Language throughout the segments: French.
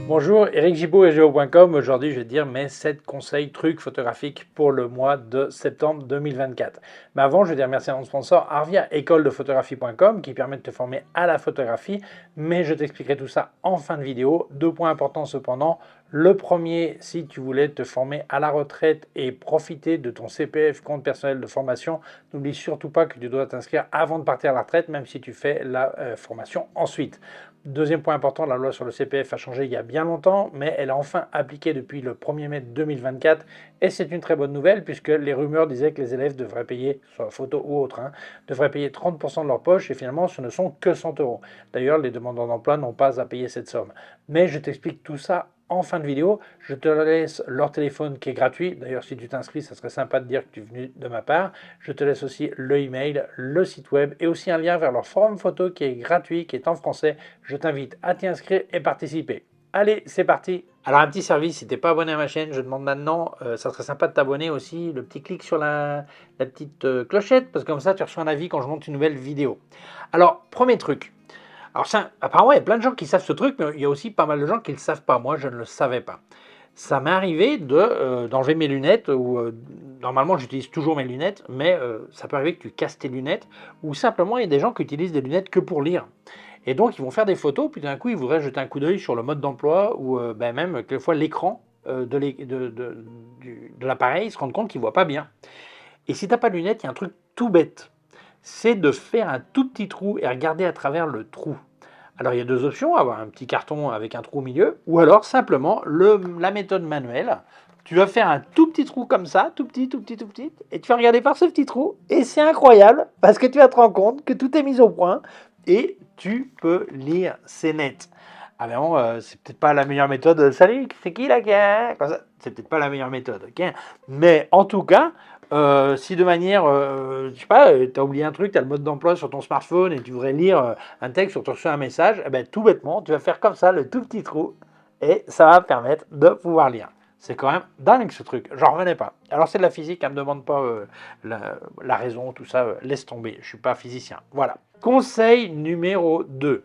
Bonjour, Eric Gibaud et Géo.com. Aujourd'hui, je vais te dire mes 7 conseils trucs photographiques pour le mois de septembre 2024. Mais avant, je vais dire merci à mon sponsor Arvia, école-de-photographie.com, qui permet de te former à la photographie. Mais je t'expliquerai tout ça en fin de vidéo. 2 points importants cependant. Le premier, si tu voulais te former à la retraite et profiter de ton CPF, compte personnel de formation, n'oublie surtout pas que tu dois t'inscrire avant de partir à la retraite, même si tu fais la formation ensuite. Deuxième point important, la loi sur le CPF a changé il y a bien longtemps, mais elle a enfin appliqué depuis le 1er mai 2024. Et c'est une très bonne nouvelle, puisque les rumeurs disaient que les élèves devraient payer, soit photo ou autre, devraient payer 30% de leur poche, et finalement ce ne sont que 100 euros. D'ailleurs, les demandeurs d'emploi n'ont pas à payer cette somme. Mais je t'explique tout ça en fin de vidéo. Je te laisse leur téléphone qui est gratuit. D'ailleurs, si tu t'inscris, ça serait sympa de dire que tu es venu de ma part. Je te laisse aussi le email, le site web et aussi un lien vers leur forum photo qui est gratuit, qui est en français. Je t'invite à t'y inscrire et participer. Allez, c'est parti. Alors, un petit service, si tu n'es pas abonné à ma chaîne, je demande maintenant, ça serait sympa de t'abonner aussi, le petit clic sur la petite clochette, parce que comme ça, tu reçois un avis quand je monte une nouvelle vidéo. Alors, premier truc. Alors ça, apparemment, il y a plein de gens qui savent ce truc, mais il y a aussi pas mal de gens qui ne le savent pas. Moi, je ne le savais pas. Ça m'est arrivé d'enlever mes lunettes, ou normalement j'utilise toujours mes lunettes, mais ça peut arriver que tu casses tes lunettes, ou simplement il y a des gens qui utilisent des lunettes que pour lire. Et donc ils vont faire des photos, puis d'un coup ils voudraient jeter un coup d'œil sur le mode d'emploi, ou même quelquefois l'écran de l'appareil, ils se rendent compte qu'ils ne voient pas bien. Et si tu n'as pas de lunettes, il y a un truc tout bête. C'est de faire un tout petit trou et regarder à travers le trou. Alors il y a deux options, avoir un petit carton avec un trou au milieu, ou alors simplement la méthode manuelle. Tu vas faire un tout petit trou comme ça, tout petit, tout petit, tout petit, et tu vas regarder par ce petit trou, et c'est incroyable, parce que tu vas te rendre compte que tout est mis au point, et tu peux lire, c'est net. Alors, c'est peut-être pas la meilleure méthode. Salut, c'est qui là? C'est peut-être pas la meilleure méthode, ok? Mais en tout cas, si de manière, je sais pas, tu as oublié un truc, tu as le mode d'emploi sur ton smartphone et tu voudrais lire un texte ou tu reçois un message, eh ben, tout bêtement, tu vas faire comme ça, le tout petit trou, et ça va permettre de pouvoir lire. C'est quand même dingue ce truc, j'en revenais pas. Alors c'est de la physique, elle ne me demande pas la raison, tout ça, laisse tomber, je ne suis pas physicien. Voilà. Conseil numéro 2.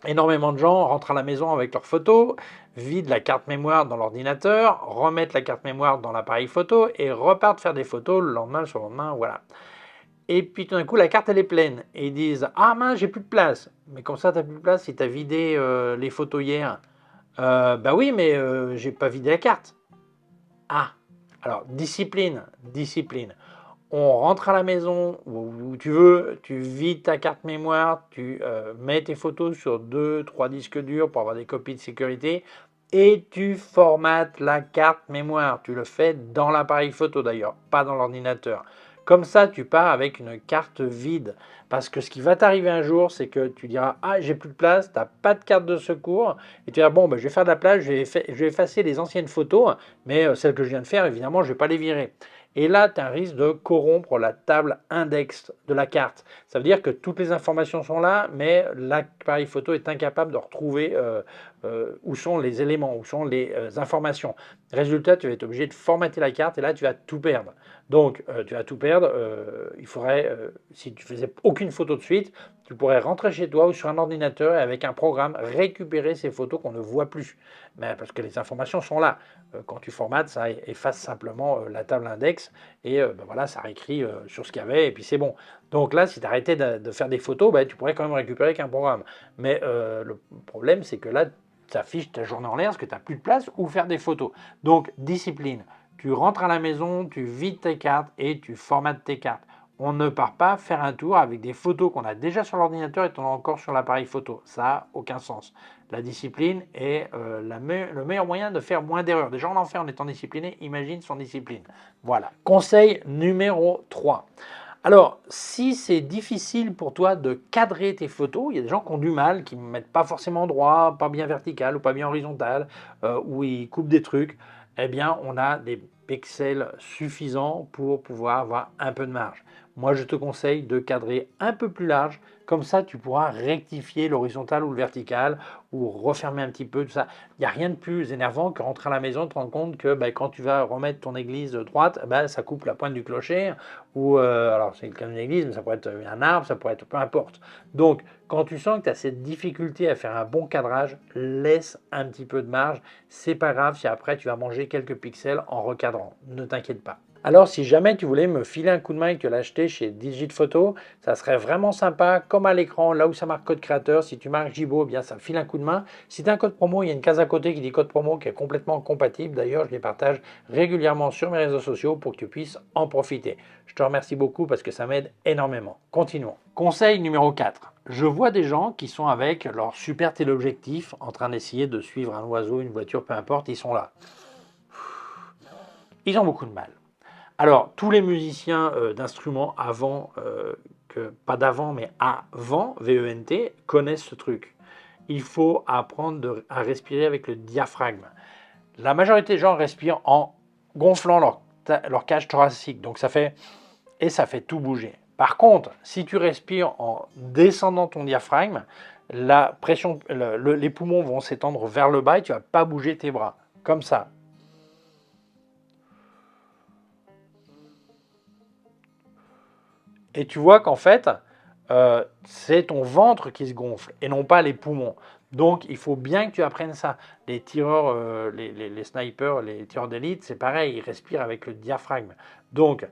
Énormément de gens rentrent à la maison avec leurs photos, vident la carte mémoire dans l'ordinateur, remettent la carte mémoire dans l'appareil photo et repartent faire des photos le lendemain, sur le lendemain, voilà. Et puis tout d'un coup, la carte elle est pleine et ils disent ah mince, j'ai plus de place. Mais comme ça, t'as plus de place si t'as vidé les photos hier. Bah oui, mais j'ai pas vidé la carte. Ah, alors discipline, discipline. On rentre à la maison où tu veux, tu vides ta carte mémoire, tu mets tes photos sur 2, 3 disques durs pour avoir des copies de sécurité et tu formates la carte mémoire. Tu le fais dans l'appareil photo d'ailleurs, pas dans l'ordinateur. Comme ça, tu pars avec une carte vide. Parce que ce qui va t'arriver un jour, c'est que tu diras ah, j'ai plus de place, tu n'as pas de carte de secours. Et tu diras bon, ben, je vais faire de la place, je vais effacer les anciennes photos, mais celles que je viens de faire, évidemment, je ne vais pas les virer. Et là, tu as un risque de corrompre la table index de la carte. Ça veut dire que toutes les informations sont là, mais l'appareil photo est incapable de retrouver où sont les éléments, où sont les informations. Résultat, tu vas être obligé de formater la carte et là, tu vas tout perdre. Donc, tu vas tout perdre. Il faudrait, si tu faisais aucune photo de suite, tu pourrais rentrer chez toi ou sur un ordinateur et avec un programme récupérer ces photos qu'on ne voit plus. Mais parce que les informations sont là. Quand tu formates, ça efface simplement la table index et ben voilà, ça réécrit sur ce qu'il y avait et puis c'est bon. Donc là, si tu arrêtais de faire des photos, ben, tu pourrais quand même récupérer avec un programme. Mais le problème, c'est que là, tu affiches ta journée en l'air parce que tu n'as plus de place où faire des photos. Donc, discipline. Tu rentres à la maison, tu vides tes cartes et tu formates tes cartes. On ne part pas faire un tour avec des photos qu'on a déjà sur l'ordinateur et qu'on a encore sur l'appareil photo. Ça n'a aucun sens. La discipline est le meilleur moyen de faire moins d'erreurs. Déjà, on en fait en étant discipliné. Imagine son discipline. Voilà. Conseil numéro 3. Alors, si c'est difficile pour toi de cadrer tes photos, il y a des gens qui ont du mal, qui ne mettent pas forcément droit, pas bien vertical ou pas bien horizontal, ou ils coupent des trucs, eh bien, on a des pixels suffisants pour pouvoir avoir un peu de marge. Moi, je te conseille de cadrer un peu plus large. Comme ça, tu pourras rectifier l'horizontale ou le vertical ou refermer un petit peu tout ça. Il n'y a rien de plus énervant que rentrer à la maison et te rendre compte que quand tu vas remettre ton église de droite, ça coupe la pointe du clocher. Ou alors c'est le cas d'une église, mais ça pourrait être un arbre, ça pourrait être peu importe. Donc, quand tu sens que tu as cette difficulté à faire un bon cadrage, laisse un petit peu de marge. C'est pas grave si après tu vas manger quelques pixels en recadrant. Ne t'inquiète pas. Alors, si jamais tu voulais me filer un coup de main et que tu l'as acheté chez Digitphoto, ça serait vraiment sympa, comme à l'écran, là où ça marque code créateur, si tu marques Jibo, bien ça file un coup de main. Si tu as un code promo, il y a une case à côté qui dit code promo qui est complètement compatible. D'ailleurs, je les partage régulièrement sur mes réseaux sociaux pour que tu puisses en profiter. Je te remercie beaucoup parce que ça m'aide énormément. Continuons. Conseil numéro 4. Je vois des gens qui sont avec leur super téléobjectif en train d'essayer de suivre un oiseau, une voiture, peu importe, ils sont là. Ils ont beaucoup de mal. Alors, tous les musiciens d'instruments avant, pas d'avant, mais avant, VENT, connaissent ce truc. Il faut apprendre à respirer avec le diaphragme. La majorité des gens respirent en gonflant leur cage thoracique, donc ça fait tout bouger. Par contre, si tu respires en descendant ton diaphragme, la pression, les poumons vont s'étendre vers le bas et tu ne vas pas bouger tes bras, comme ça. Et tu vois qu'en fait, c'est ton ventre qui se gonfle et non pas les poumons. Donc, il faut bien que tu apprennes ça. Les tireurs, les snipers, les tireurs d'élite, c'est pareil, ils respirent avec le diaphragme. Donc,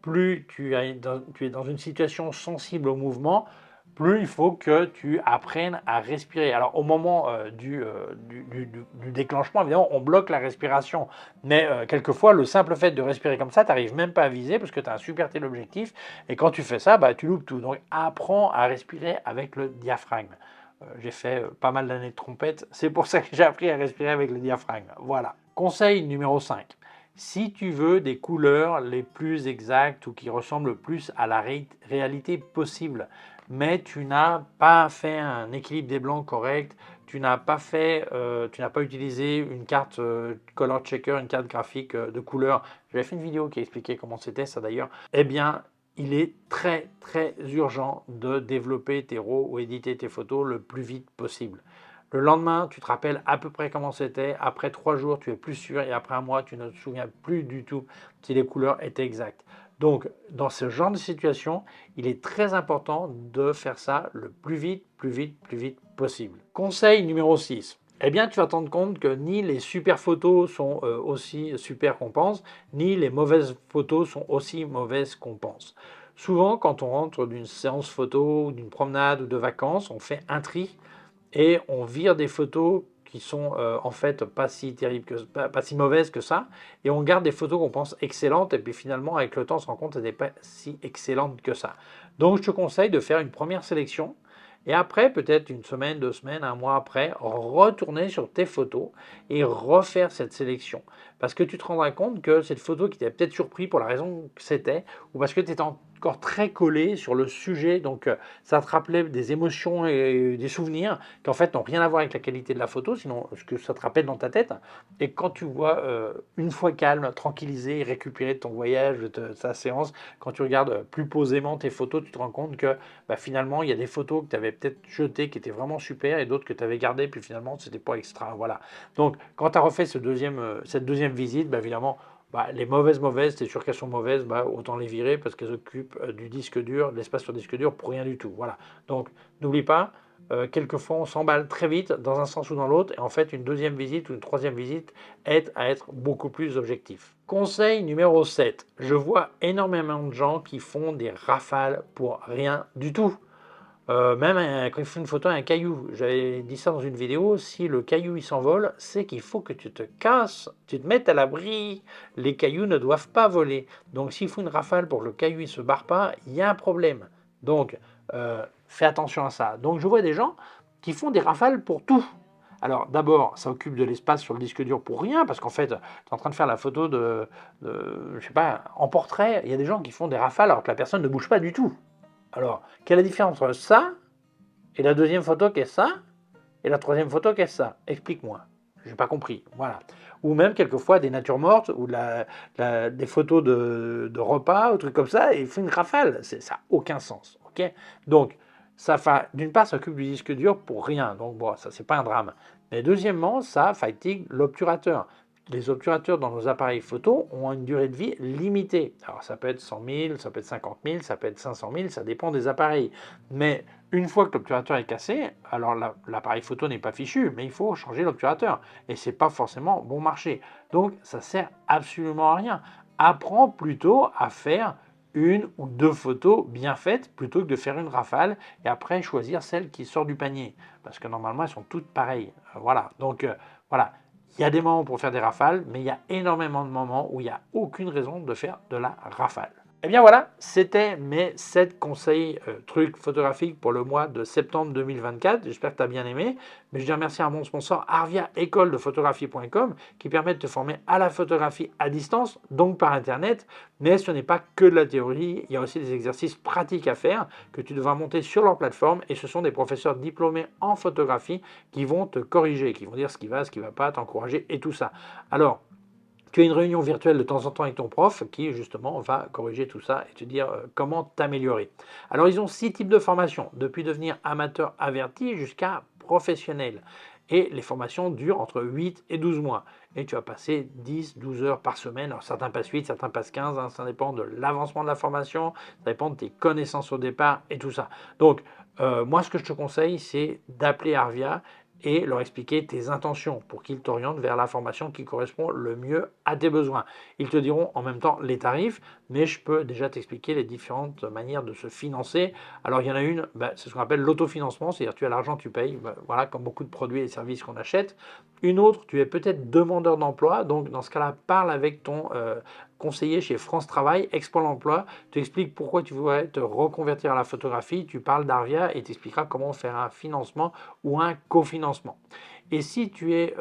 plus tu es dans une situation sensible au mouvement, plus il faut que tu apprennes à respirer. Alors, au moment du déclenchement, évidemment, on bloque la respiration. Mais quelquefois, le simple fait de respirer comme ça, tu n'arrives même pas à viser parce que tu as un super téléobjectif. Et quand tu fais ça, tu loupes tout. Donc, apprends à respirer avec le diaphragme. J'ai fait pas mal d'années de trompette. C'est pour ça que j'ai appris à respirer avec le diaphragme. Voilà. Conseil numéro 5. Si tu veux des couleurs les plus exactes ou qui ressemblent le plus à la réalité possible, mais tu n'as pas fait un équilibre des blancs correct, tu n'as pas utilisé une carte color checker, une carte graphique de couleur. J'avais fait une vidéo qui expliquait comment c'était ça d'ailleurs. Eh bien, il est très très urgent de développer tes RAW ou éditer tes photos le plus vite possible. Le lendemain, tu te rappelles à peu près comment c'était. Après 3 jours, tu es plus sûr. Et après un mois, tu ne te souviens plus du tout si les couleurs étaient exactes. Donc, dans ce genre de situation, il est très important de faire ça le plus vite, plus vite, plus vite possible. Conseil numéro 6. Eh bien, tu vas te rendre compte que ni les super photos sont aussi super qu'on pense, ni les mauvaises photos sont aussi mauvaises qu'on pense. Souvent, quand on rentre d'une séance photo, d'une promenade ou de vacances, on fait un tri et on vire des photos qui sont en fait pas si terribles pas si mauvaises que ça, et on garde des photos qu'on pense excellentes, et puis finalement avec le temps on se rend compte qu'elles n'étaient pas si excellentes que ça. Donc je te conseille de faire une première sélection, et après, peut-être une semaine, 2 semaines, un mois après, retourner sur tes photos et refaire cette sélection. Parce que tu te rendras compte que cette photo qui t'a peut-être surpris pour la raison que c'était, ou parce que tu étais encore très collé sur le sujet, donc ça te rappelait des émotions et des souvenirs qui en fait n'ont rien à voir avec la qualité de la photo, sinon ce que ça te rappelle dans ta tête. Et quand tu vois une fois calme, tranquillisé, récupéré de ton voyage, de ta séance, quand tu regardes plus posément tes photos, tu te rends compte que finalement il y a des photos que tu avais peut-être jetées qui étaient vraiment super et d'autres que tu avais gardées, puis finalement c'était pas extra. Voilà. Donc quand tu as refait cette deuxième visite, évidemment, les mauvaises, tu es sûr qu'elles sont mauvaises, autant les virer parce qu'elles occupent du disque dur, de l'espace sur le disque dur pour rien du tout. Voilà. Donc n'oublie pas, quelquefois on s'emballe très vite dans un sens ou dans l'autre, et en fait une deuxième visite ou une troisième visite aide à être beaucoup plus objectif. Conseil numéro 7. Je vois énormément de gens qui font des rafales pour rien du tout. Même quand il faut une photo à un caillou, j'avais dit ça dans une vidéo, si le caillou il s'envole, c'est qu'il faut que tu te casses, tu te mettes à l'abri, les cailloux ne doivent pas voler. Donc s'il faut une rafale pour que le caillou ne se barre pas, il y a un problème. Donc fais attention à ça. Donc je vois des gens qui font des rafales pour tout. Alors d'abord, ça occupe de l'espace sur le disque dur pour rien, parce qu'en fait, tu es en train de faire la photo je sais pas, en portrait, il y a des gens qui font des rafales alors que la personne ne bouge pas du tout. Alors, quelle est la différence entre ça et la deuxième photo qui est ça et la troisième photo qui est ça? Explique-moi. Je n'ai pas compris. Voilà. Ou même quelquefois des natures mortes ou des photos de repas ou trucs comme ça et il faut une rafale. Ça n'a aucun sens. Ok. Donc, d'une part, ça occupe du disque dur pour rien, donc bon, ça c'est pas un drame. Mais deuxièmement, ça fatigue l'obturateur. Les obturateurs dans nos appareils photo ont une durée de vie limitée. Alors ça peut être 100 000, ça peut être 50 000, ça peut être 500 000, ça dépend des appareils. Mais une fois que l'obturateur est cassé, alors l'appareil photo n'est pas fichu, mais il faut changer l'obturateur. Et c'est pas forcément bon marché. Donc ça sert absolument à rien. Apprends plutôt à faire une ou deux photos bien faites plutôt que de faire une rafale et après choisir celle qui sort du panier. Parce que normalement, elles sont toutes pareilles. Voilà. Donc, voilà. Il y a des moments pour faire des rafales, mais il y a énormément de moments où il n'y a aucune raison de faire de la rafale. Et bien voilà, c'était mes 7 conseils trucs photographiques pour le mois de septembre 2024. J'espère que tu as bien aimé. Mais je dis merci à mon sponsor Arvia école de photographie.com qui permet de te former à la photographie à distance, donc par Internet. Mais ce n'est pas que de la théorie, il y a aussi des exercices pratiques à faire que tu devras monter sur leur plateforme. Et ce sont des professeurs diplômés en photographie qui vont te corriger, qui vont dire ce qui va pas, t'encourager et tout ça. Alors, tu as une réunion virtuelle de temps en temps avec ton prof qui justement va corriger tout ça et te dire comment t'améliorer. Alors ils ont 6 types de formations, depuis devenir amateur averti jusqu'à professionnel. Et les formations durent entre 8 et 12 mois. Et tu vas passer 10, 12 heures par semaine. Alors certains passent 8, certains passent 15, hein, ça dépend de l'avancement de la formation, ça dépend de tes connaissances au départ et tout ça. Donc moi ce que je te conseille c'est d'appeler Arvia et leur expliquer tes intentions pour qu'ils t'orientent vers la formation qui correspond le mieux à tes besoins. Ils te diront en même temps les tarifs, mais je peux déjà t'expliquer les différentes manières de se financer. Alors il y en a une, c'est ce qu'on appelle l'autofinancement, c'est-à-dire tu as l'argent, tu payes, voilà, comme beaucoup de produits et services qu'on achète. Une autre, tu es peut-être demandeur d'emploi, donc dans ce cas-là, parle avec ton conseiller chez France Travail, Exploit l'emploi, tu expliques pourquoi tu voudrais te reconvertir à la photographie, tu parles d'Arvia et tu expliqueras comment faire un financement ou un cofinancement. Et si tu es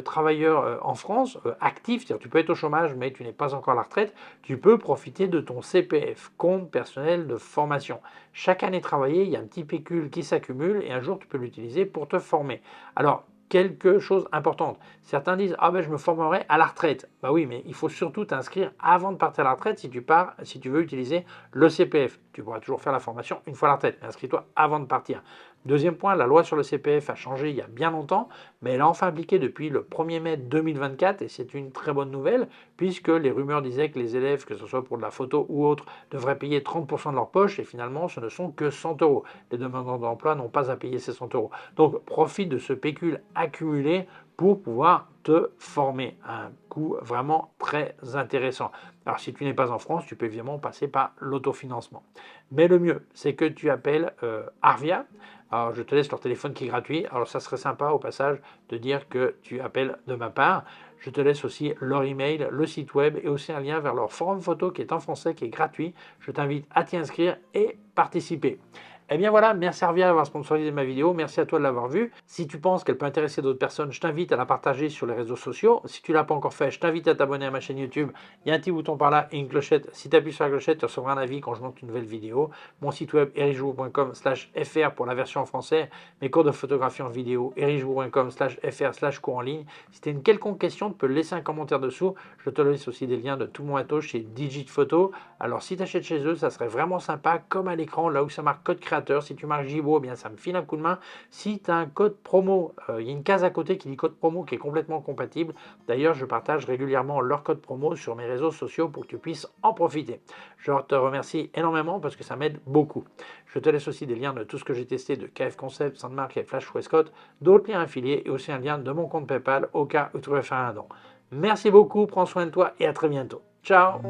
travailleur en France, actif, c'est-à-dire tu peux être au chômage mais tu n'es pas encore à la retraite, tu peux profiter de ton CPF, compte personnel de formation. Chaque année travaillée, il y a un petit pécule qui s'accumule et un jour tu peux l'utiliser pour te former. Alors, quelque chose d'important. Certains disent ah ben je me formerai à la retraite. Bah oui, mais il faut surtout t'inscrire avant de partir à la retraite si tu veux utiliser le CPF. Tu pourras toujours faire la formation une fois à la retraite, mais inscris-toi avant de partir. Deuxième point, la loi sur le CPF a changé il y a bien longtemps, mais elle a enfin appliqué depuis le 1er mai 2024 et c'est une très bonne nouvelle puisque les rumeurs disaient que les élèves, que ce soit pour de la photo ou autre, devraient payer 30% de leur poche et finalement ce ne sont que 100 euros. Les demandeurs d'emploi n'ont pas à payer ces 100 euros. Donc profite de ce pécule accumulé pour pouvoir te former à un coût vraiment très intéressant. Alors si tu n'es pas en France, tu peux évidemment passer par l'autofinancement. Mais le mieux, c'est que tu appelles Arvia. Alors je te laisse leur téléphone qui est gratuit. Alors ça serait sympa au passage de dire que tu appelles de ma part. Je te laisse aussi leur email, le site web et aussi un lien vers leur forum photo qui est en français, qui est gratuit. Je t'invite à t'y inscrire et participer. Eh bien voilà, merci Arvia d'avoir sponsorisé ma vidéo, merci à toi de l'avoir vue. Si tu penses qu'elle peut intéresser d'autres personnes, je t'invite à la partager sur les réseaux sociaux. Si tu ne l'as pas encore fait, je t'invite à t'abonner à ma chaîne YouTube. Il y a un petit bouton par là et une clochette. Si tu appuies sur la clochette, tu recevras un avis quand je monte une nouvelle vidéo. Mon site web erichjoubourg.com/fr pour la version en français. Mes cours de photographie en vidéo, erichjoubourg.com/fr/cours en ligne. Si tu as une quelconque question, tu peux laisser un commentaire dessous. Je te laisse aussi des liens de tout mon matos chez Digitphoto. Alors si tu achètes chez eux, ça serait vraiment sympa, comme à l'écran, là où ça marque code créateur. Si tu marques Gibo, eh bien ça me file un coup de main. Si tu as un code promo, il y a une case à côté qui dit code promo qui est complètement compatible. D'ailleurs, je partage régulièrement leur code promo sur mes réseaux sociaux pour que tu puisses en profiter. Je te remercie énormément parce que ça m'aide beaucoup. Je te laisse aussi des liens de tout ce que j'ai testé de KF Concept, Sandmark et Flash Westcott, d'autres liens affiliés et aussi un lien de mon compte PayPal au cas où tu veux faire un don. Merci beaucoup, prends soin de toi et à très bientôt. Ciao!